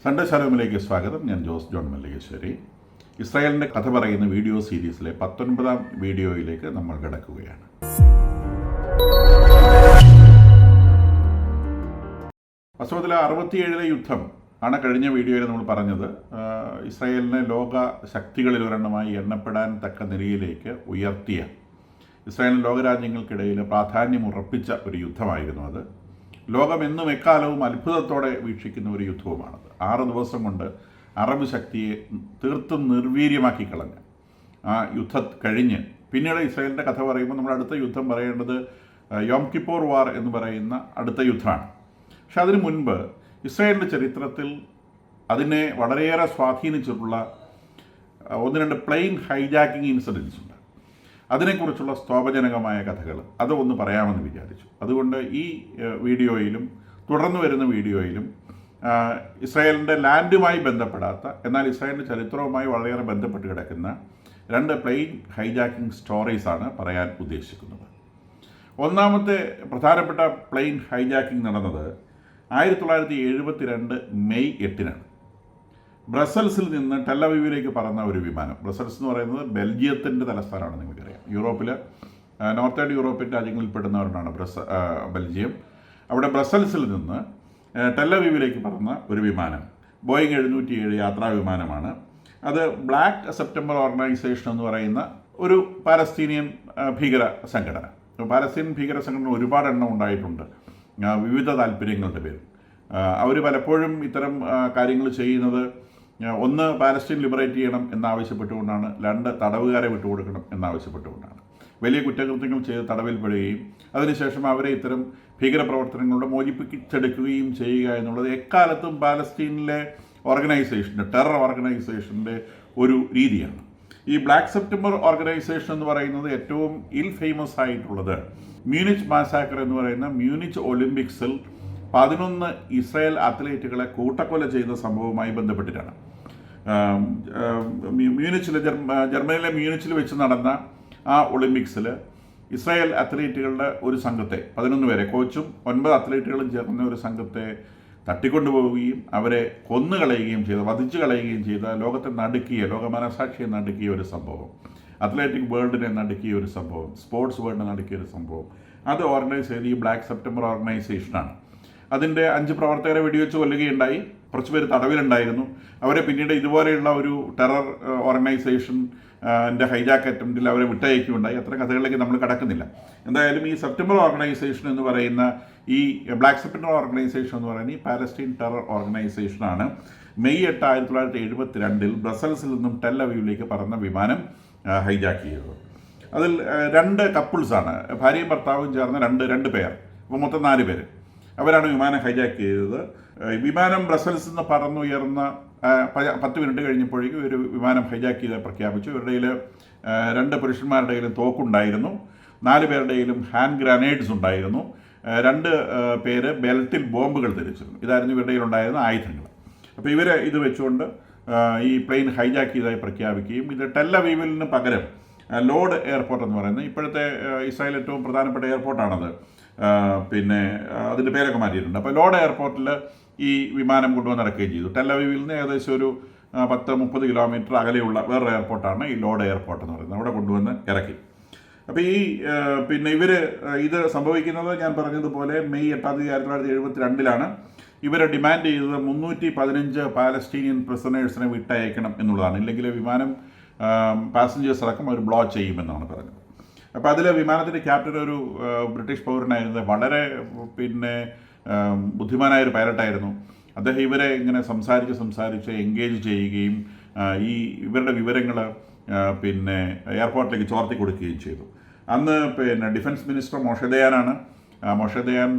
Sunday ശാലോമിലേക്ക് സ്വാഗതം. ഞാൻ Jose John Mallikassery. ഇസ്രായേലിൻ്റെ കഥ പറയുന്ന വീഡിയോ സീരീസിലെ 19ാം വീഡിയോയിലേക്ക് നമ്മൾ കിടക്കുകയാണ്. വാസ്തവത്തിൽ 67 യുദ്ധം ആണ് കഴിഞ്ഞ വീഡിയോയിൽ നമ്മൾ പറഞ്ഞത്. ഇസ്രായേലിനെ ലോക ശക്തികളിൽ ഒരെണ്ണമായി എണ്ണപ്പെടാൻ തക്ക നിലയിലേക്ക് ഉയർത്തിയ, ഇസ്രായേലിന് ലോകരാജ്യങ്ങൾക്കിടയിൽ പ്രാധാന്യം ഉറപ്പിച്ച ഒരു യുദ്ധമായിരുന്നു അത്. ലോകം എന്നും എക്കാലവും അത്ഭുതത്തോടെ വീക്ഷിക്കുന്ന ഒരു യുദ്ധവുമാണത്. 6 ദിവസം കൊണ്ട് അറബ് ശക്തിയെ തീർത്തും നിർവീര്യമാക്കി കളഞ്ഞ ആ യുദ്ധം കഴിഞ്ഞ് പിന്നീട് ഇസ്രായേലിൻ്റെ കഥ പറയുമ്പോൾ നമ്മൾ അടുത്ത യുദ്ധം പറയേണ്ടത് യോം കിപ്പോർ വാർ എന്ന് പറയുന്ന അടുത്ത യുദ്ധമാണ്. പക്ഷെ അതിനു മുൻപ് ഇസ്രായേലിൻ്റെ ചരിത്രത്തിൽ അതിനെ വളരെയേറെ സ്വാധീനിച്ചിട്ടുള്ള 1-2 പ്ലെയിൻ ഹൈജാക്കിംഗ് ഇൻസിഡൻസ് ഉണ്ട്. അതിനെക്കുറിച്ചുള്ള സ്തോഭജനകമായ കഥകൾ അതൊന്ന് പറയാമെന്ന് വിചാരിച്ചു. അതുകൊണ്ട് ഈ വീഡിയോയിലും തുടർന്ന് വരുന്ന വീഡിയോയിലും ഇസ്രായേലിൻ്റെ ലാൻഡുമായി ബന്ധപ്പെടാത്ത, എന്നാൽ ഇസ്രായേലിൻ്റെ ചരിത്രവുമായി വളരെയേറെ ബന്ധപ്പെട്ട് കിടക്കുന്ന 2 പ്ലെയിൻ ഹൈജാക്കിംഗ് സ്റ്റോറീസാണ് പറയാൻ ഉദ്ദേശിക്കുന്നത്. ഒന്നാമത്തെ പ്രധാനപ്പെട്ട പ്ലെയിൻ ഹൈജാക്കിംഗ് നടന്നത് 1972 മെയ് 8-നാണ്. ബ്രസൽസിൽ നിന്ന് ടെല്ലവീവിലേക്ക് പറന്ന ഒരു വിമാനം. ബ്രസൽസ് എന്ന് പറയുന്നത് ബെൽജിയത്തിൻ്റെ തലസ്ഥാനമാണ്, നിങ്ങൾക്കറിയാം. യൂറോപ്പിൽ നോർത്തേൺ യൂറോപ്യൻ രാജ്യങ്ങളിൽ പെടുന്നവരാണ് ബെൽജിയം. അവിടെ ബ്രസൽസിൽ നിന്ന് ടെല്ലവീവിലേക്ക് പറന്ന ഒരു വിമാനം ബോയിങ് 707 യാത്രാ വിമാനമാണ്. അത് ബ്ലാക്ക് സെപ്റ്റംബർ ഓർഗനൈസേഷൻ എന്ന് പറയുന്ന ഒരു പാലസ്തീനിയൻ ഭീകര സംഘടന. പാലസ്തീൻ ഭീകര സംഘടന ഒരുപാട് എണ്ണം ഉണ്ടായിട്ടുണ്ട്, വിവിധ താല്പര്യങ്ങളുടെ പേരിൽ. അവർ പലപ്പോഴും ഇത്തരം കാര്യങ്ങൾ ചെയ്യുന്നത്, ഒന്ന് പാലസ്തീൻ ലിബറേറ്റ് ചെയ്യണം എന്നാവശ്യപ്പെട്ടുകൊണ്ടാണ്, 2 തടവുകാരെ വിട്ടുകൊടുക്കണം എന്നാവശ്യപ്പെട്ടുകൊണ്ടാണ്. വലിയ കുറ്റകൃത്യങ്ങൾ ചെയ്ത് തടവിൽപ്പെടുകയും അതിനുശേഷം അവരെ ഇത്തരം ഭീകരപ്രവർത്തനങ്ങളുടെ മോചിപ്പിച്ചെടുക്കുകയും ചെയ്യുക എന്നുള്ളത് എക്കാലത്തും പാലസ്തീനിലെ ഓർഗനൈസേഷൻ്റെ, ടെറർ ഓർഗനൈസേഷൻ്റെ ഒരു രീതിയാണ്. ഈ ബ്ലാക്ക് സെപ്റ്റംബർ ഓർഗനൈസേഷൻ എന്ന് പറയുന്നത് ഏറ്റവും ഫേമസ് ആയിട്ടുള്ളത് മ്യൂണിച്ച് മാസാക്കർ എന്ന് പറയുന്ന മ്യൂണിച്ച് ഒളിമ്പിക്സിൽ 11 ഇസ്രായേൽ അത്ലറ്റുകളെ കൂട്ടക്കൊല ചെയ്ത സംഭവവുമായി ബന്ധപ്പെട്ടിട്ടാണ്. ജർമ്മനിയിലെ മ്യൂണിച്ചിൽ വെച്ച് നടന്ന ആ ഒളിമ്പിക്സിൽ ഇസ്രായേൽ അത്ലറ്റുകളുടെ ഒരു സംഘത്തെ, 11 പേരെ, കോച്ചും 9 അത്ലറ്റുകളും ചേർന്ന ഒരു സംഘത്തെ തട്ടിക്കൊണ്ടുപോവുകയും അവരെ കൊന്നുകളയുകയും ചെയ്ത, വധിച്ചു കളയുകയും ചെയ്ത, ലോകത്തെ നടുക്കിയ, ലോക മനസാക്ഷിയെ നടുക്കിയ ഒരു സംഭവം, അത്ലറ്റിക് വേൾഡിനെ നടുക്കിയ ഒരു സംഭവം, സ്പോർട്സ് വേൾഡിനെ നടുക്കിയ ഒരു സംഭവം, അത് ഓർഗനൈസ് ചെയ്ത് ഈ ബ്ലാക്ക് സെപ്റ്റംബർ ഓർഗനൈസേഷനാണ്. അതിൻ്റെ 5 പ്രവർത്തകരെ വെടിവെച്ച് കൊല്ലുകയുണ്ടായി. കുറച്ച് പേര് തടവിലുണ്ടായിരുന്നു. അവരെ പിന്നീട് ഇതുപോലെയുള്ള ഒരു ടെറർ ഓർഗനൈസേഷൻ ഹൈജാക്ക് അറ്റംപ്റ്റിൽ അവരെ വിട്ടയക്കുകയുണ്ടായി. അത്തരം കഥകളിലേക്ക് നമ്മൾ കടക്കുന്നില്ല. എന്തായാലും ഈ സെപ്റ്റംബർ ഓർഗനൈസേഷൻ എന്ന് പറയുന്ന, ഈ ബ്ലാക്ക് സെപ്റ്റംബർ ഓർഗനൈസേഷൻ എന്ന് പറയുന്ന ഈ പാലസ്തീൻ ടെറർ ഓർഗനൈസേഷനാണ് മെയ് 8, 1972 ബ്രസൽസിൽ നിന്നും ടെല്ലവീവിലേക്ക് പറന്ന വിമാനം ഹൈജാക്ക് ചെയ്തത്. അതിൽ 2 കപ്പിൾസാണ്, ഭാര്യയും ഭർത്താവും ചേർന്ന് 2 പേർ, അപ്പോൾ മൊത്തം 4 പേര്. അവരാണ് വിമാനം ഹൈജാക്ക് ചെയ്തത്. വിമാനം ബ്രസൽസിൽ നിന്ന് പറന്നുയർന്ന 10 മിനിറ്റ് കഴിഞ്ഞപ്പോഴേക്കും ഒരു വിമാനം ഹൈജാക്ക് ചെയ്ത് പ്രഖ്യാപിച്ചു. ഇവരുടെ 2 പുരുഷന്മാരുടെ കയ്യിലും തോക്കുണ്ടായിരുന്നു, 4 പേരുടെ കയ്യിലും ഹാൻഡ് ഗ്രനേഡ്സ് ഉണ്ടായിരുന്നു, 2 പേര് ബെൽറ്റിൽ ബോംബുകൾ ധരിച്ചിരുന്നു. ഇതായിരുന്നു ഇവരുടെ കയ്യിലുണ്ടായിരുന്ന ആയുധങ്ങൾ. അപ്പോൾ ഇവരെ ഇത് വെച്ചുകൊണ്ട് ഈ പ്ലെയിൻ ഹൈജാക്ക് ചെയ്തതായി പ്രഖ്യാപിക്കുകയും ഇത് ടെല്ലവീവിന് പകരം ലോഡ് എയർപോർട്ട് എന്ന് പറയുന്നത്, ഇപ്പോഴത്തെ ഇസ്രായേൽ ഏറ്റവും പ്രധാനപ്പെട്ട എയർപോർട്ടാണത്, പിന്നെ അതിൻ്റെ പേരൊക്കെ മാറ്റിയിട്ടുണ്ട്. അപ്പോൾ ലോഡ് എയർപോർട്ടിൽ ഈ വിമാനം കൊണ്ടുവന്ന് ഇറക്കുകയും ചെയ്തു. ടെല്ലവീവിൽ നിന്ന് ഏകദേശം ഒരു 10-30 കിലോമീറ്റർ അകലെയുള്ള വേറൊരു എയർപോർട്ടാണ് ഈ ലോഡ് എയർപോർട്ട് എന്ന് പറയുന്നത്. അവിടെ കൊണ്ടുവന്ന് ഇറക്കി. അപ്പോൾ ഈ പിന്നെ ഇത് സംഭവിക്കുന്നത് ഞാൻ പറഞ്ഞതുപോലെ മെയ് 8, 1972 ഇവരെ ഡിമാൻഡ് ചെയ്തത് 315 പാലസ്തീനിയൻ പ്രിസണേഴ്സിനെ വിട്ടയക്കണം എന്നുള്ളതാണ്. ഇല്ലെങ്കിൽ വിമാനം പാസഞ്ചേഴ്സ് അടക്കം അവർ ബ്ലോ ചെയ്യുമെന്നാണ് പറഞ്ഞത്. അപ്പോൾ അതിൽ വിമാനത്തിൻ്റെ ക്യാപ്റ്റൻ ഒരു ബ്രിട്ടീഷ് പൗരനായിരുന്നത്, വളരെ ബുദ്ധിമാനായൊരു പൈലറ്റായിരുന്നു. അദ്ദേഹം ഇവരെ ഇങ്ങനെ സംസാരിച്ച് എൻഗേജ് ചെയ്യുകയും ഇവരുടെ വിവരങ്ങൾ എയർപോർട്ടിലേക്ക് ചോർത്തി കൊടുക്കുകയും ചെയ്തു. അന്ന് ഡിഫൻസ് മിനിസ്റ്റർ മോഷെ ദയാനാണ്. മോഷെ ദയാൻ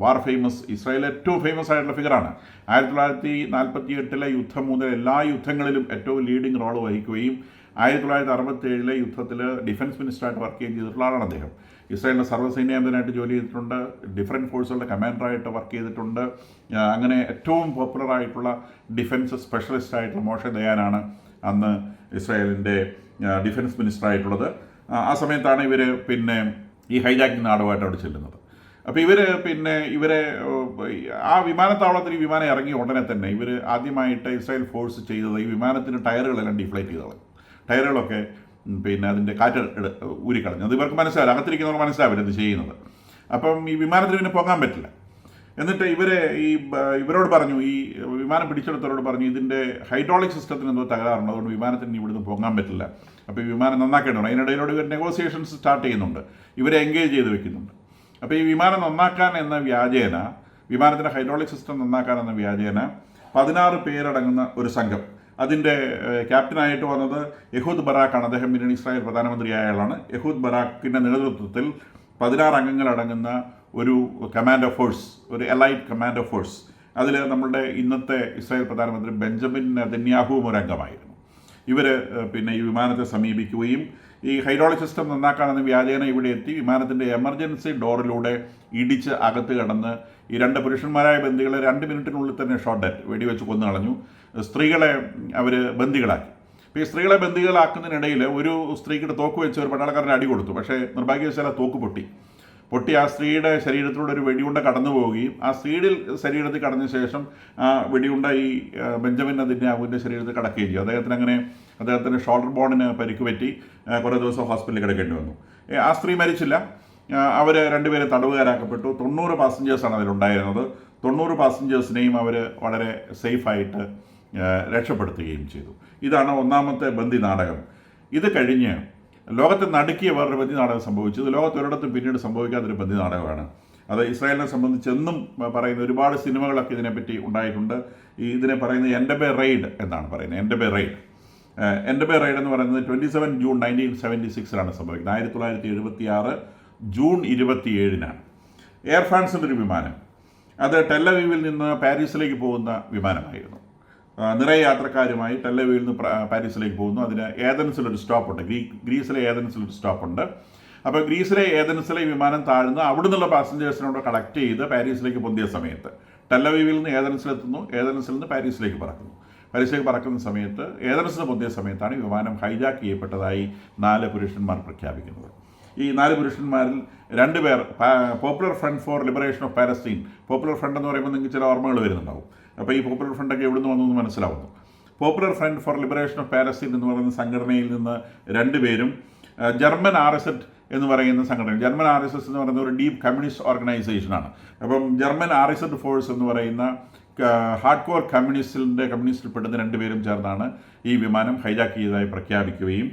വാർ ഫേമസ്, ഇസ്രായേലിലെ ഏറ്റവും ഫേമസ് ആയിട്ടുള്ള ഫിഗറാണ്. 1948 യുദ്ധം മുതൽ എല്ലാ യുദ്ധങ്ങളിലും ഏറ്റവും ലീഡിങ് റോൾ വഹിക്കുകയും 1967 യുദ്ധത്തിൽ ഡിഫൻസ് മിനിസ്റ്ററായിട്ട് വർക്ക് ചെയ്തിട്ടുള്ള ആളാണ് അദ്ദേഹം. ഇസ്രായേലിൻ്റെ സർവ്വസൈന്യാധിപനായിട്ട് ജോലി ചെയ്തിട്ടുണ്ട്, ഡിഫറൻറ്റ് ഫോഴ്സുകളുടെ കമാൻഡറായിട്ട് വർക്ക് ചെയ്തിട്ടുണ്ട്. അങ്ങനെ ഏറ്റവും പോപ്പുലറായിട്ടുള്ള ഡിഫൻസ് സ്പെഷ്യലിസ്റ്റ് ആയിട്ടുള്ള മോഷെ ദയാനാണ് അന്ന് ഇസ്രായേലിൻ്റെ ഡിഫൻസ് മിനിസ്റ്ററായിട്ടുള്ളത്. ആ സമയത്താണ് ഇവർ ഈ ഹൈജാക്കിംഗ് നാടുമായിട്ട് അവിടെ ചെല്ലുന്നത്. അപ്പോൾ ഇവരെ ആ വിമാനത്താവളത്തിൽ ഈ വിമാനം ഇറങ്ങിയ ഉടനെ തന്നെ ഇവർ ആദ്യമായിട്ട് ഇസ്രായേൽ ഫോഴ്സ് ചെയ്തത് ഈ വിമാനത്തിൻ്റെ ടയറുകളെല്ലാം ഡിഫ്ലേറ്റ് ചെയ്ത് കളഞ്ഞു. ടയറുകളൊക്കെ അതിൻ്റെ കാറ്റ് ഊരിക്കളഞ്ഞു. അത് ഇവർക്ക് മനസ്സിലാവില്ല, അകത്തിരിക്കുന്നവർക്ക് മനസ്സിലാവില്ല ഇത് ചെയ്യുന്നത്. അപ്പം ഈ വിമാനത്തിന് പിന്നെ പോകാൻ പറ്റില്ല. എന്നിട്ട് ഇവരോട് പറഞ്ഞു, ഈ വിമാനം പിടിച്ചെടുത്തവരോട് പറഞ്ഞു, ഇതിൻ്റെ ഹൈഡ്രോളിക് സിസ്റ്റത്തിന് എന്തോ തകരാറുണ്ട്, അതുകൊണ്ട് വിമാനത്തിന് ഇവിടുന്ന് പോകാൻ പറ്റില്ല. അപ്പോൾ ഈ വിമാനം നന്നാക്കേണ്ടതുണ്ട്. അതിനിടയിലൂടെ ഇവർ നെഗോസിയേഷൻസ് സ്റ്റാർട്ട് ചെയ്യുന്നുണ്ട്, ഇവരെ എൻഗേജ് ചെയ്ത് വെക്കുന്നുണ്ട്. അപ്പോൾ ഈ വിമാനം നന്നാക്കാൻ എന്ന വ്യാജേന, വിമാനത്തിൻ്റെ ഹൈഡ്രോളിക് സിസ്റ്റം നന്നാക്കാൻ എന്ന വ്യാജേന 16 പേരടങ്ങുന്ന ഒരു സംഘം, അതിൻ്റെ ക്യാപ്റ്റനായിട്ട് വന്നത് യഹൂദ് ബറാക്കാണ്. അദ്ദേഹം പിന്നീട് ഇസ്രായേൽ പ്രധാനമന്ത്രിയായ ആളാണ്. യഹൂദ് ബറാക്കിൻ്റെ നേതൃത്വത്തിൽ 16 അംഗങ്ങളടങ്ങുന്ന ഒരു കമാൻഡ് ഓഫ് ഫോഴ്സ്, ഒരു എലൈറ്റ് കമാൻഡ് ഓഫ് ഫോഴ്സ്, അതിൽ നമ്മളുടെ ഇന്നത്തെ ഇസ്രായേൽ പ്രധാനമന്ത്രി ബെഞ്ചമിൻ നെതന്യാഹുവും ഒരു അംഗമായിരുന്നു. ഇവർ ഈ വിമാനത്തെ സമീപിക്കുകയും ഈ ഹൈഡ്രോളിക് സിസ്റ്റം നന്നാക്കാനെന്ന് വ്യാജേന ഇവിടെ എത്തി വിമാനത്തിൻ്റെ എമർജൻസി ഡോറിലൂടെ ഇടിച്ച് അകത്ത് കടന്ന് ഈ 2 പുരുഷന്മാരായ ബന്ദികളെ 2 മിനിറ്റിനുള്ളിൽ തന്നെ ഷോട്ട് ഡെഡ് വെടിവെച്ച് കൊന്നു കളഞ്ഞു. സ്ത്രീകളെ അവർ ബന്ദികളാക്കി. അപ്പോൾ ഈ സ്ത്രീകളെ ബന്ദികളാക്കുന്നതിനിടയിൽ ഒരു സ്ത്രീക്കിട്ട് തോക്ക് വെച്ച് ഒരു പട്ടാളക്കാരന് അടി കൊടുത്തു. പക്ഷേ നിർഭാഗ്യവശാൽ തോക്ക് പൊട്ടി ആ സ്ത്രീയുടെ ശരീരത്തിലൂടെ ഒരു വെടിയുണ്ട കടന്നു പോവുകയും ആ സ്ത്രീയുടെ ശരീരത്തിൽ കടന്ന ശേഷം ആ വെടിയുണ്ട ഈ ബെഞ്ചമിൻ നെതന്യാഹുവിൻ്റെ ശരീരത്തിൽ കടക്കുകയും ചെയ്യും. അദ്ദേഹത്തിന് ഷോൾഡർ ബോണിന് പരിക്ക് പറ്റി കുറേ ദിവസം ഹോസ്പിറ്റലിൽ കിടക്കേണ്ടി വന്നു. ആ സ്ത്രീ മരിച്ചില്ല. അവർ 2 പേരെ തടവുകാരാക്കപ്പെട്ടു. 90 പാസഞ്ചേഴ്സാണ് അതിലുണ്ടായിരുന്നത്. 90 പാസഞ്ചേഴ്സിനെയും അവർ വളരെ സേഫായിട്ട് രക്ഷപ്പെടുത്തുകയും ചെയ്തു. ഇതാണ് ഒന്നാമത്തെ ബന്ദി നാടകം. ഇത് കഴിഞ്ഞ് ലോകത്തെ നടുക്കിയ വേറൊരു ബന്ദി നാടകം സംഭവിച്ചു. ഇത് ലോകത്തൊരിടത്തും പിന്നീട് സംഭവിക്കാത്തൊരു ബന്ദി നാടകമാണ്. അത് ഇസ്രായേലിനെ സംബന്ധിച്ച് എന്നും പറയുന്ന ഒരുപാട് സിനിമകളൊക്കെ ഇതിനെപ്പറ്റി ഉണ്ടായിട്ടുണ്ട്. ഇതിനെ പറയുന്നത് എൻഡബെ റെയ്ഡ് എന്നാണ് പറയുന്നത്. എൻഡബെ റെയ്ഡ് എന്ന് പറയുന്നത് 27 ജൂൺ 1976 സംഭവിക്കുന്നത്. 1976 ജൂൺ 27 എയർ ഫ്രാൻസിൻ്റെ ഒരു വിമാനം, അത് ടെല്ലവീവിൽ നിന്ന് പാരീസിലേക്ക് പോകുന്ന വിമാനമായിരുന്നു. നിറയെ യാത്രക്കാരുമായി ടെല്ലവീവിൽ നിന്ന് പാരീസിലേക്ക് പോകുന്നു. അതിന് ഏതൻസിലൊരു സ്റ്റോപ്പുണ്ട്, ഗ്രീസിലെ ഏതൻസിലൊരു സ്റ്റോപ്പുണ്ട്. അപ്പോൾ ഗ്രീസിലെ ഏതൻസിലെ വിമാനം താഴ്ന്ന് അവിടെ നിന്നുള്ള പാസഞ്ചേഴ്സിനോട് കളക്ട് ചെയ്ത് പാരീസിലേക്ക് പൊന്തിയ സമയത്ത് ടെല്ലവീവിൽ നിന്ന് ഏതൻസിലെത്തുന്നു, ഏതൻസിൽ നിന്ന് പാരീസിലേക്ക് പറക്കുന്ന സമയത്ത് ഏതൻസിന് പൊന്തിയ സമയത്താണ് ഈ വിമാനം ഹൈജാക്ക് ചെയ്യപ്പെട്ടതായി 4 പുരുഷന്മാർ പ്രഖ്യാപിക്കുന്നത്. ഈ 4 പുരുഷന്മാരിൽ 2 പേർ popular front for liberation of Palestine. Popular front എന്ന് പറയുമ്പോൾ നിങ്ങൾക്ക് ചില ഓർമ്മകൾ വരുന്നുണ്ടാവും. അപ്പോൾ ഈ പോപ്പുലർ ഫ്രണ്ടൊക്കെ എവിടെ നിന്ന് വന്നു എന്ന് മനസ്സിലാവുന്നു. Popular front for liberation of Palestine എന്ന് പറയുന്ന സംഘടനയിൽ നിന്ന് 2 പേരും ജർമ്മൻ RSS എന്ന് പറയുന്ന സംഘടന, ജർമ്മൻ RSS എന്ന് പറയുന്ന ഒരു ഡീപ്പ് കമ്മ്യൂണിസ്റ്റ് ഓർഗനൈസേഷനാണ്. അപ്പം ജർമ്മൻ RSS ഫോഴ്സ് എന്ന് പറയുന്ന ഹാർഡ് കോർ കമ്മ്യൂണിസ്റ്റിൽ പെടുന്ന 2 പേരും ചേർന്നാണ് ഈ വിമാനം ഹൈജാക്ക് ചെയ്തതായി പ്രഖ്യാപിക്കുകയും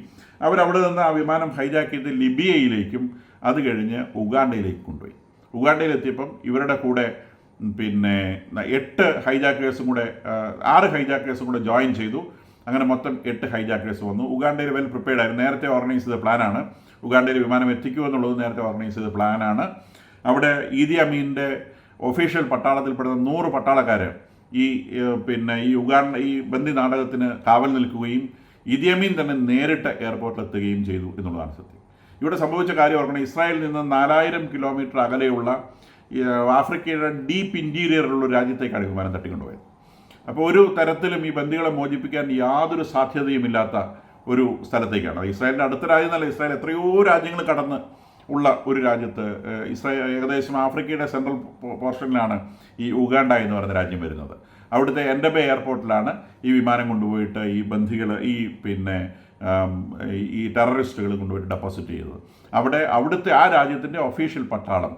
അവരവിടെ നിന്ന് ആ വിമാനം ഹൈജാക്ക് ചെയ്ത് ലിബിയയിലേക്കും അത് കഴിഞ്ഞ് ഉഗാണ്ടയിലേക്ക് കൊണ്ടുപോയി. ഉഗാണ്ടയിലെത്തിയപ്പം ഇവരുടെ കൂടെ 8 ഹൈജാക്കേഴ്സും കൂടെ 6 ഹൈജാക്കേഴ്സും കൂടെ ജോയിൻ ചെയ്തു. അങ്ങനെ മൊത്തം 8 ഹൈജാക്കേഴ്സ് വന്നു. ഉഗാണ്ടയിൽ വെൽ പ്രിപ്പയർഡ് ആയിരുന്നു. നേരത്തെ ഓർഗനൈസ് ചെയ്ത പ്ലാനാണ്. ഉഗാണ്ടയിൽ വിമാനം എത്തിക്കുക എന്നുള്ളത് നേരത്തെ ഓർഗനൈസ് ചെയ്ത പ്ലാനാണ്. അവിടെ ഈദി അമീൻ്റെ ഒഫീഷ്യൽ പട്ടാളത്തിൽപ്പെടുന്ന 100 പട്ടാളക്കാർ ഈ ബന്ദി നാടകത്തിന് കാവൽ നിൽക്കുകയും ഈദി അമീൻ തന്നെ നേരിട്ട് എയർപോർട്ടിലെത്തുകയും ചെയ്തു എന്നുള്ളതാണ് സത്യം. ഇവിടെ സംഭവിച്ച കാര്യം ഓർക്കണം. ഇസ്രായേലിൽ നിന്ന് 4000 കിലോമീറ്റർ അകലെയുള്ള ആഫ്രിക്കയുടെ ഡീപ്പ് ഇൻറ്റീരിയറിലുള്ള ഒരു രാജ്യത്തേക്കാണ് വിമാനം തട്ടിക്കൊണ്ടുപോയത്. അപ്പോൾ ഒരു തരത്തിലും ഈ ബന്ദികളെ മോചിപ്പിക്കാൻ യാതൊരു സാധ്യതയുമില്ലാത്ത ഒരു സ്ഥലത്തേക്കാണ്. ഇസ്രായേലിൻ്റെ അടുത്ത രാജ്യം, ഇസ്രായേൽ എത്രയോ രാജ്യങ്ങൾ കടന്ന് ഉള്ള ഒരു രാജ്യത്ത്, ഏകദേശം ആഫ്രിക്കയുടെ സെൻട്രൽ പോർഷനിലാണ് ഈ ഉഗാണ്ട എന്ന് പറയുന്ന രാജ്യം വരുന്നത്. അവിടുത്തെ എൻഡബെ എയർപോർട്ടിലാണ് ഈ വിമാനം കൊണ്ടുപോയിട്ട് ഈ ബന്ധികൾ ഈ ടെററിസ്റ്റുകൾ കൊണ്ടുപോയിട്ട് ഡെപ്പോസിറ്റ് ചെയ്തത്. അവിടുത്തെ ആ രാജ്യത്തിൻ്റെ ഒഫീഷ്യൽ പട്ടാളം,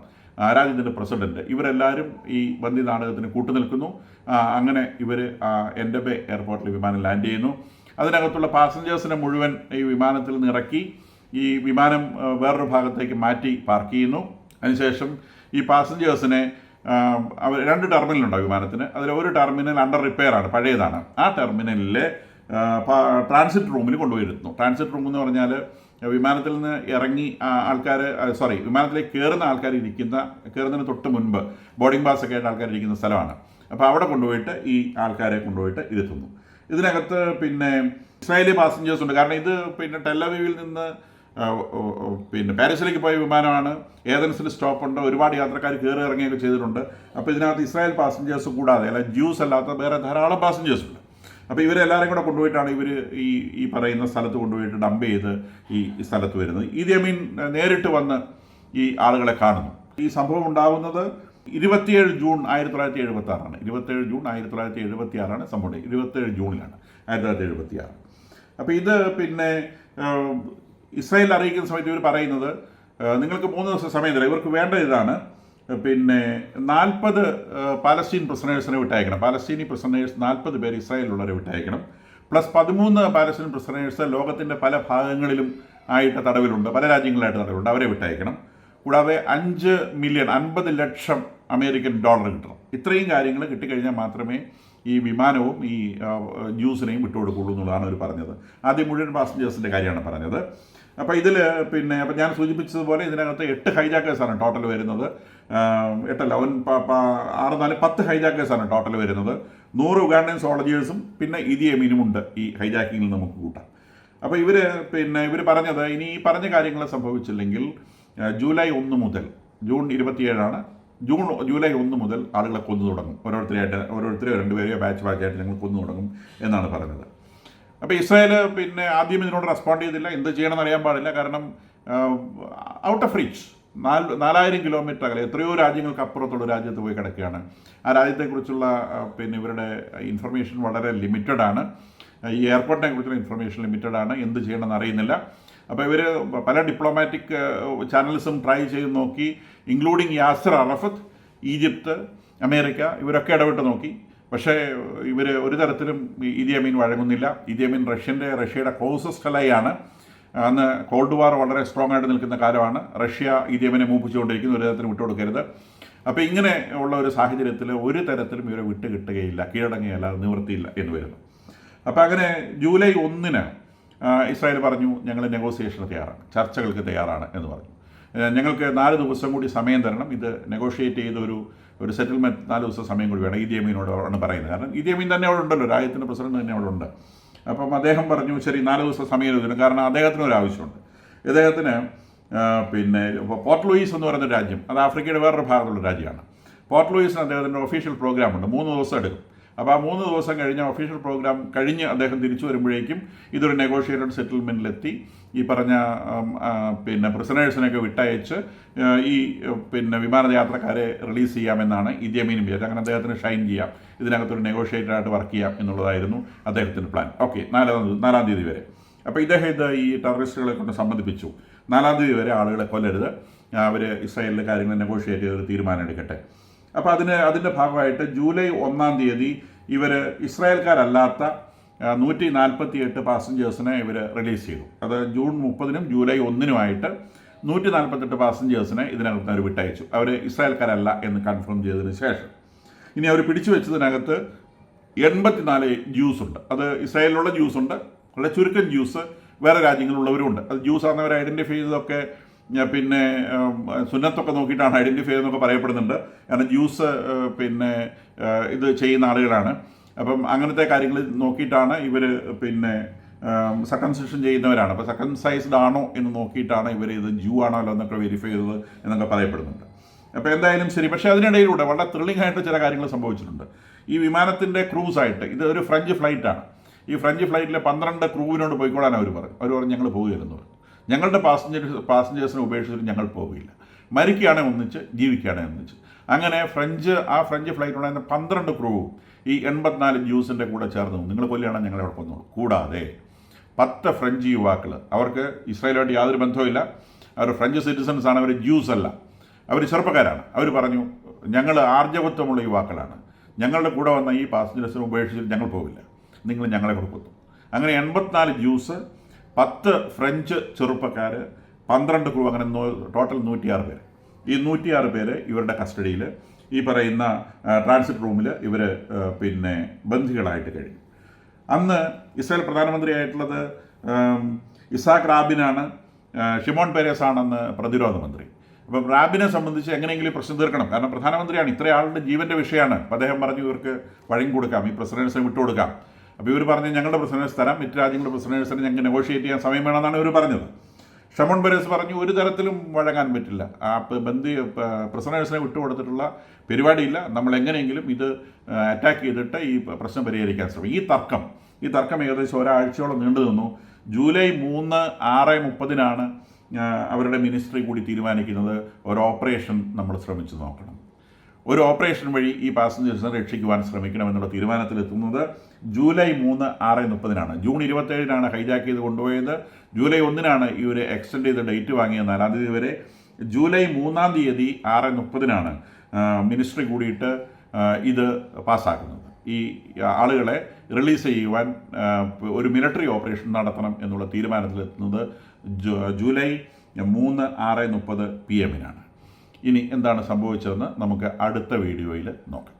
ആ രാജ്യത്തിൻ്റെ പ്രസിഡൻറ്റ്, ഇവരെല്ലാവരും ഈ ബന്ദി നാടകത്തിന് കൂട്ടുനിൽക്കുന്നു. അങ്ങനെ ഇവർ എൻഡബെ എയർപോർട്ടിൽ വിമാനം ലാൻഡ് ചെയ്യുന്നു. അതിനകത്തുള്ള പാസഞ്ചേഴ്സിനെ മുഴുവൻ ഈ വിമാനത്തിൽ നിന്ന് ഇറക്കി ഈ വിമാനം വേറൊരു ഭാഗത്തേക്ക് മാറ്റി പാർക്ക് ചെയ്യുന്നു. അതിനുശേഷം ഈ പാസഞ്ചേഴ്സിനെ 2 ടെർമിനലുണ്ടാവും വിമാനത്തിന്. അതിൽ ഒരു ടെർമിനൽ അണ്ടർ റിപ്പയർ ആണ്, പഴയതാണ്. ആ ടെർമിനലിലെ ട്രാൻസിറ്റ് റൂമിൽ കൊണ്ടുപോയിരുന്നു. ട്രാൻസിറ്റ് റൂം എന്ന് പറഞ്ഞാൽ വിമാനത്തിൽ നിന്ന് ഇറങ്ങി വിമാനത്തിലേക്ക് കയറുന്നതിന് തൊട്ട് മുൻപ് ബോർഡിംഗ് പാസ് ഒക്കെ ആയിട്ട് ആൾക്കാർ ഇരിക്കുന്ന സ്ഥലമാണ്. അപ്പോൾ അവിടെ കൊണ്ടുപോയിട്ട് ഈ ആൾക്കാരെ കൊണ്ടുപോയിട്ട് ഇരുത്തുന്നു. ഇതിനകത്ത് ഇസ്രായേലി പാസഞ്ചേഴ്സ് ഉണ്ട്. കാരണം ഇത് ടെല്ലവീവിൽ നിന്ന് പാരീസിലേക്ക് പോയ വിമാനമാണ്. ഏതൻസിൽ സ്റ്റോപ്പുണ്ട്, ഒരുപാട് യാത്രക്കാർ കയറി ഇറങ്ങിയൊക്കെ ചെയ്തിട്ടുണ്ട്. അപ്പോൾ ഇതിനകത്ത് ഇസ്രായേൽ പാസഞ്ചേഴ്സ് കൂടാതെ ജ്യൂസ് അല്ലാത്ത വേറെ ധാരാളം പാസഞ്ചേഴ്സ് ഉണ്ട്. അപ്പോൾ ഇവരെല്ലാവരും കൂടെ കൊണ്ടുപോയിട്ടാണ് ഇവർ ഈ പറയുന്ന സ്ഥലത്ത് കൊണ്ടുപോയിട്ട് ഡംപ് ചെയ്ത് ഈ സ്ഥലത്ത് വരുന്നത്. ഈദി അമീൻ നേരിട്ട് വന്ന് ഈ ആളുകളെ കാണുന്നു. ഈ സംഭവം ഉണ്ടാകുന്നത് 27 ജൂൺ 1976 27 ജൂൺ 1976 സംഭവം. 27 ജൂണിലാണ് 1976. അപ്പോൾ ഇത് പിന്നെ ഇസ്രായേൽ അറിയിക്കുന്ന സമയത്ത് ഇവർ പറയുന്നത് നിങ്ങൾക്ക് 3 ദിവസം സമയം തരാം. ഇവർക്ക് വേണ്ട ഇതാണ്, പിന്നെ 40 പാലസ്തീൻ പ്രിസണേഴ്സിനെ വിട്ടയക്കണം. പാലസ്തീനി പ്രിസണേഴ്സ് 40 പേര് ഇസ്രായേലിലുള്ളവരെ വിട്ടയക്കണം. പ്ലസ് 13 പാലസ്തീൻ പ്രിസണേഴ്സ് ലോകത്തിൻ്റെ പല ഭാഗങ്ങളിലും ആയിട്ട് തടവിലുണ്ട്, പല രാജ്യങ്ങളിലായിട്ട് തടവിലുണ്ട്, അവരെ വിട്ടയക്കണം. കൂടാതെ 5 മില്യൺ 50 ലക്ഷം അമേരിക്കൻ ഡോളർ കിട്ടണം. ഇത്രയും കാര്യങ്ങൾ കിട്ടിക്കഴിഞ്ഞാൽ മാത്രമേ ഈ വിമാനവും ഈ ജ്യൂസിനെയും വിട്ടുകൊടുക്കുള്ളൂ എന്നുള്ളതാണ് അവർ പറഞ്ഞത്. ആദ്യം മുഴുവൻ പാസഞ്ചേഴ്സിൻ്റെ കാര്യമാണ് പറഞ്ഞത്. അപ്പോൾ ഇതിൽ പിന്നെ അപ്പോൾ ഞാൻ സൂചിപ്പിച്ചതുപോലെ ഇതിനകത്ത് 8 ഹൈജാക്കേഴ്സാണ് ടോട്ടൽ വരുന്നത്. 8 6 4 10 ഹൈജാക്കേഴ്സാണ് ടോട്ടൽ വരുന്നത്. 100 ഉഗാണ്ടൻ സോൾജേഴ്സും പിന്നെ ഇതി അമീനും ഉണ്ട് ഈ ഹൈജാക്കിങ്ങിൽ നമുക്ക് കൂട്ടാം. അപ്പോൾ ഇവർ പറഞ്ഞത് ഇനി ഈ പറഞ്ഞ കാര്യങ്ങൾ സംഭവിച്ചില്ലെങ്കിൽ ജൂലൈ 1 മുതൽ, ജൂൺ 27 ജൂലൈ 1 മുതൽ ആളുകളെ കൊന്നു തുടങ്ങും. ഓരോരുത്തരെയോ 2 പേരെയോ ബാച്ചായിട്ട് ഞങ്ങൾ കൊന്നു തുടങ്ങും എന്നാണ് പറഞ്ഞത്. അപ്പോൾ ഇസ്രായേൽ പിന്നെ ആദ്യം ഇതിനോട് റെസ്പോണ്ട് ചെയ്തില്ല. എന്ത് ചെയ്യണമെന്ന് അറിയാൻ പാടില്ല. കാരണം ഔട്ട് ഓഫ് റീച്ച് 4000 കിലോമീറ്റർ അകലെ എത്രയോ രാജ്യങ്ങൾക്ക് അപ്പുറത്തുള്ള രാജ്യത്ത് പോയി കിടക്കുകയാണ്. ആ രാജ്യത്തെക്കുറിച്ചുള്ള പിന്നെ ഇവരുടെ ഇൻഫർമേഷൻ വളരെ ലിമിറ്റഡ് ആണ്. ഈ എയർപോർട്ടിനെ കുറിച്ചുള്ള ഇൻഫർമേഷൻ ലിമിറ്റഡ് ആണ്. എന്ത് ചെയ്യണമെന്ന് അറിയുന്നില്ല. അപ്പോൾ ഇവർ പല ഡിപ്ലോമാറ്റിക് ചാനൽസും ട്രൈ ചെയ്ത് നോക്കി, including Yasir Arafat, Egypt, America, ഇവരൊക്കെ ഇടപെട്ട് നോക്കി. പക്ഷേ ഇവർ ഒരു തരത്തിലും ഇതി അമീൻ വഴങ്ങുന്നില്ല. ഇതി അമീൻ റഷ്യയുടെ ക്ലോസസ്റ്റ് അലൈയാണ്. അന്ന് കോൾഡ് വാർ വളരെ സ്ട്രോങ് ആയിട്ട് നിൽക്കുന്ന കാലമാണ്. റഷ്യ ഇതി അമീനെ മൂപ്പിച്ചുകൊണ്ടിരിക്കുന്നു, ഒരു തരത്തിലും വിട്ടുകൊടുക്കരുത്. അപ്പോൾ ഇങ്ങനെ ഉള്ള ഒരു സാഹചര്യത്തിൽ ഒരു തരത്തിലും ഇവരെ വിട്ട് കിട്ടുകയില്ല, കീഴടങ്ങുകയല്ല, നിവൃത്തിയില്ല എന്ന് വരുന്നു. അപ്പോൾ അങ്ങനെ ജൂലൈ 1 ഇസ്രായേൽ പറഞ്ഞു ഞങ്ങൾ നെഗോസിയേഷന് തയ്യാറാണ്, ചർച്ചകൾക്ക് തയ്യാറാണ് എന്ന് പറഞ്ഞു. ഞങ്ങൾക്ക് 4 ദിവസം കൂടി സമയം തരണം, ഇത് നെഗോഷിയേറ്റ് ചെയ്ത ഒരു സെറ്റിൽമെൻറ്റ് 4 ദിവസം സമയം കൂടി വേണം, ഇതി അമീനോടാണ് പറയുന്നത്. കാരണം ഇതി അമീൻ തന്നെ അവിടെ ഉണ്ടല്ലോ, രാജ്യത്തിൻ്റെ പ്രസിഡന്റ് തന്നെ അവിടെ ഉണ്ട്. അപ്പം അദ്ദേഹം പറഞ്ഞു ശരി 4 ദിവസം സമയം തരും. കാരണം അദ്ദേഹത്തിന് ഒരു ആവശ്യമുണ്ട്. ഇദ്ദേഹത്തിന് പിന്നെ പോർട്ട് ലൂയിസ് എന്ന് പറയുന്ന രാജ്യം, അത് ആഫ്രിക്കയുടെ വേറൊരു ഭാഗത്തുള്ള രാജ്യമാണ്. പോർട്ട് ലൂയിസിന് അദ്ദേഹത്തിൻ്റെ ഒഫീഷ്യൽ പ്രോഗ്രാമുണ്ട്, 3 ദിവസം എടുക്കും. അപ്പോൾ ആ 3 ദിവസം കഴിഞ്ഞ ഒഫീഷ്യൽ പ്രോഗ്രാം കഴിഞ്ഞ് അദ്ദേഹം തിരിച്ചു വരുമ്പോഴേക്കും ഇതൊരു നെഗോഷിയേറ്റഡ് സെറ്റിൽമെൻറ്റിലെത്തി ഈ പറഞ്ഞ പിന്നെ പ്രിസണേഴ്സിനൊക്കെ വിട്ടയച്ച് ഈ പിന്നെ വിമാനയാത്രക്കാരെ റിലീസ് ചെയ്യാമെന്നാണ് ഇതി അമീനും വിചാരിച്ചത്. അങ്ങനെ അദ്ദേഹത്തിന് ഷൈൻ ചെയ്യാം, ഇതിനകത്തൊരു നെഗോഷിയേറ്ററായിട്ട് വർക്ക് ചെയ്യാം എന്നുള്ളതായിരുന്നു അദ്ദേഹത്തിൻ്റെ പ്ലാൻ. ഓക്കെ, 4 തീയതി വരെ. അപ്പോൾ ഇദ്ദേഹം ഈ ടെററിസ്റ്റുകളെ കൊണ്ട് സമ്മതിപ്പിച്ചു 4 തീയതി വരെ ആളുകളെ കൊല്ലരുത്, അവർ ഇസ്രായേലിലെ കാര്യങ്ങൾ നെഗോഷിയേറ്റ് ചെയ്തൊരു തീരുമാനം എടുക്കട്ടെ. അപ്പോൾ അതിൻ്റെ ഭാഗമായിട്ട് ജൂലൈ 1 തീയതി ഇവർ ഇസ്രായേൽക്കാരല്ലാത്ത 148 പാസഞ്ചേഴ്സിനെ ഇവർ റിലീസ് ചെയ്തു. അത് ജൂൺ 30 ജൂലൈ 1 148 പാസഞ്ചേഴ്സിനെ ഇതിനകത്ത് അവർ വിട്ടയച്ചു. അവർ ഇസ്രായേൽക്കാരല്ല എന്ന് കൺഫേം ചെയ്തതിന് ശേഷം ഇനി അവർ പിടിച്ചു വെച്ചതിനകത്ത് 84 ജ്യൂസ് ഉണ്ട്. അത് ഇസ്രായേലിലുള്ള ജ്യൂസ് ഉണ്ട്, വളരെ ചുരുക്കം ജ്യൂസ് വേറെ രാജ്യങ്ങളിലുള്ളവരുണ്ട്. അത് ജ്യൂസ് ആണെന്നവർ ഐഡൻറ്റിഫൈ ചെയ്തതൊക്കെ പിന്നെ സുന്നത്തൊക്കെ നോക്കിയിട്ടാണ് ഐഡൻറ്റിഫൈ ചെയ്തെന്നൊക്കെ പറയപ്പെടുന്നുണ്ട്. കാരണം ജ്യൂസ് പിന്നെ ഇത് ചെയ്യുന്ന ആളുകളാണ്. അപ്പം അങ്ങനത്തെ കാര്യങ്ങൾ നോക്കിയിട്ടാണ് ഇവർ പിന്നെ സർക്കംസിഷൻ ചെയ്യുന്നവരാണ്. അപ്പോൾ സർക്കംസൈസ്ഡ് ആണോ എന്ന് നോക്കിയിട്ടാണ് ഇവർ ഇത് ജൂ ആണോ അല്ലോ എന്നൊക്കെ വെരിഫൈ ചെയ്തത് എന്നൊക്കെ പറയപ്പെടുന്നുണ്ട്. അപ്പോൾ എന്തായാലും ശരി. പക്ഷേ അതിനിടയിലൂടെ വളരെ ത്രില്ലിംഗ് ആയിട്ട് ചില കാര്യങ്ങൾ സംഭവിച്ചിട്ടുണ്ട്. ഈ വിമാനത്തിൻ്റെ ക്രൂസായിട്ട്, ഇത് ഒരു ഫ്രഞ്ച് ഫ്ലൈറ്റാണ്. ഈ ഫ്രഞ്ച് ഫ്ലൈറ്റിലെ 12 ക്രൂവിനോട് പോയിക്കോളാൻ അവർ പറഞ്ഞു ഞങ്ങൾ പോവുകയെന്ന് പറഞ്ഞു. ഞങ്ങളുടെ പാസഞ്ചേഴ്സിനെ ഉപേക്ഷിച്ചിട്ട് ഞങ്ങൾ പോവുകയില്ല, മരിക്കുകയാണെങ്കിൽ ഒന്നിച്ച്, ജീവിക്കുകയാണെങ്കിൽ ഒന്നിച്ച്. അങ്ങനെ ആ ഫ്രഞ്ച് ഫ്ലൈറ്റുണ്ടായിരുന്ന 12 ക്രൂവും ഈ 84 ജ്യൂസിൻ്റെ കൂടെ ചേർന്ന് നിങ്ങൾ കൊല്ലുകയാണെങ്കിൽ ഞങ്ങളെ അവിടെ കൊന്നോളൂ. കൂടാതെ 10 ഫ്രഞ്ച് യുവാക്കൾ, അവർക്ക് ഇസ്രായേലുമായിട്ട് യാതൊരു ബന്ധവുമില്ല, അവർ ഫ്രഞ്ച് സിറ്റിസൺസ് ആണ്, അവർ ജ്യൂസ് അല്ല, അവർ ചെറുപ്പക്കാരാണ്. അവർ പറഞ്ഞു ഞങ്ങൾ ആർജവത്വമുള്ള യുവാക്കളാണ്, ഞങ്ങളുടെ കൂടെ വന്ന ഈ പാസഞ്ചേഴ്സിനെ ഉപേക്ഷിച്ചിട്ട് ഞങ്ങൾ പോവില്ല, നിങ്ങൾ ഞങ്ങളെ കൂടെ കൊന്നു. അങ്ങനെ 84 ജ്യൂസ്, 10 ഫ്രഞ്ച് ചെറുപ്പക്കാർ, 12 ക്രൂ, അങ്ങനെ ടോട്ടൽ 106 പേര്. ഈ 106 പേര് ഇവരുടെ കസ്റ്റഡിയിൽ ഈ പറയുന്ന ട്രാൻസിറ്റ് റൂമിൽ ഇവർ പിന്നെ ബന്ധികളായിട്ട് കഴിഞ്ഞു. അന്ന് ഇസ്രായേൽ പ്രധാനമന്ത്രിയായിട്ടുള്ളത് ഇസാക്ക് റാബിനാണ്, ഷിമോൺ പെരേസ് ആണെന്ന് പ്രതിരോധ മന്ത്രി. അപ്പം റാബിനെ സംബന്ധിച്ച് എങ്ങനെയെങ്കിലും പ്രശ്നം തീർക്കണം, കാരണം പ്രധാനമന്ത്രിയാണ്, ഇത്രയാളുടെ ജീവൻ്റെ വിഷയമാണ്. അപ്പം അദ്ദേഹം പറഞ്ഞു ഇവർക്ക് വഴങ്ങി കൊടുക്കാം, ഈ പ്രസിഡൻസിനെ വിട്ടുകൊടുക്കാം. അപ്പോൾ ഇവർ പറഞ്ഞു ഞങ്ങളുടെ പ്രസിഡൻസ് തരാം, മറ്റ് രാജ്യങ്ങളുടെ പ്രസിഡൻസിനെ ഞങ്ങൾക്ക് നെഗോഷിയേറ്റ് ചെയ്യാൻ സമയം വേണമെന്നാണ് ഇവർ പറഞ്ഞത്. ഷിമോൺ പെരേസ് പറഞ്ഞു ഒരു തരത്തിലും വഴങ്ങാൻ പറ്റില്ല, ആ പ്രസിഡൻസിനെ വിട്ടുകൊടുത്തിട്ടുള്ള പരിപാടിയില്ല, നമ്മൾ എങ്ങനെയെങ്കിലും ഇത് അറ്റാക്ക് ചെയ്തിട്ട് ഈ പ്രശ്നം പരിഹരിക്കാൻ ശ്രമിക്കും. ഈ തർക്കം ഏകദേശം ഒരാഴ്ചയോളം നീണ്ടു നിന്നു. ജൂലൈ 3, 6:30 അവരുടെ മിനിസ്ട്രി കൂടി തീരുമാനിക്കുന്നത് ഒരു ഓപ്പറേഷൻ നമ്മൾ ശ്രമിച്ചു നോക്കണം. ഒരു ഓപ്പറേഷൻ വഴി ഈ പാസഞ്ചേഴ്സിനെ രക്ഷിക്കുവാൻ ശ്രമിക്കണമെന്നുള്ള തീരുമാനത്തിലെത്തുന്നത് ജൂലൈ 3 6:30 ജൂൺ 27 ഹൈജാക്ക് ചെയ്ത് കൊണ്ടുപോയത്. ജൂലൈ 1 ഇവർ എക്സ്റ്റെൻഡ് ചെയ്ത് ഡേറ്റ് വാങ്ങിയ 4 തീയതി വരെ. ജൂലൈ 3 6:30 മിനിസ്ട്രി കൂടിയിട്ട് ഇത് പാസ്സാക്കുന്നത്. ഈ ആളുകളെ റിലീസ് ചെയ്യുവാൻ ഒരു മിലിറ്ററി ഓപ്പറേഷൻ നടത്തണം എന്നുള്ള തീരുമാനത്തിലെത്തുന്നത് ജൂലൈ 3 6:30 PM. ഇനി എന്താണ് സംഭവിച്ചതെന്ന് നമുക്ക് അടുത്ത വീഡിയോയിൽ നോക്കാം.